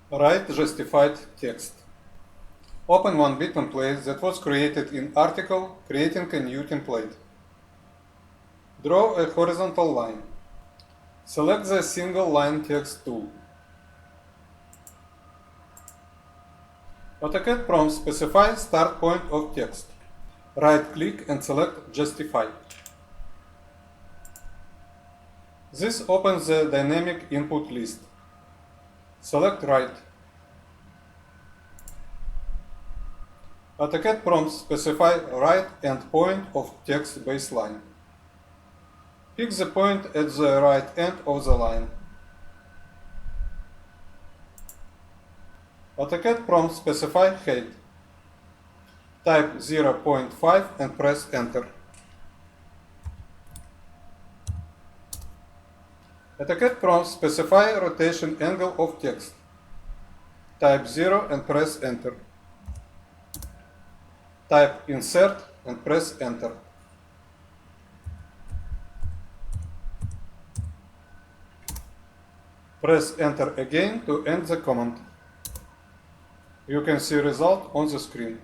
Write justified text. Open one bit template that was created in article, creating a new template. Draw a horizontal line. Select the single line text tool. AutoCAD prompt specify start point of text. Right-click and select Justify. This opens the dynamic input list. Select Right. AutoCAD prompt specify right endpoint of text baseline. Pick the point at the right end of the line. AutoCAD prompt specify height. Type 0.5 and press Enter. AutoCAD prompt specify rotation angle of text. Type 0 and press Enter. Type Insert and press Enter. Press Enter again to end the command. You can see result on the screen.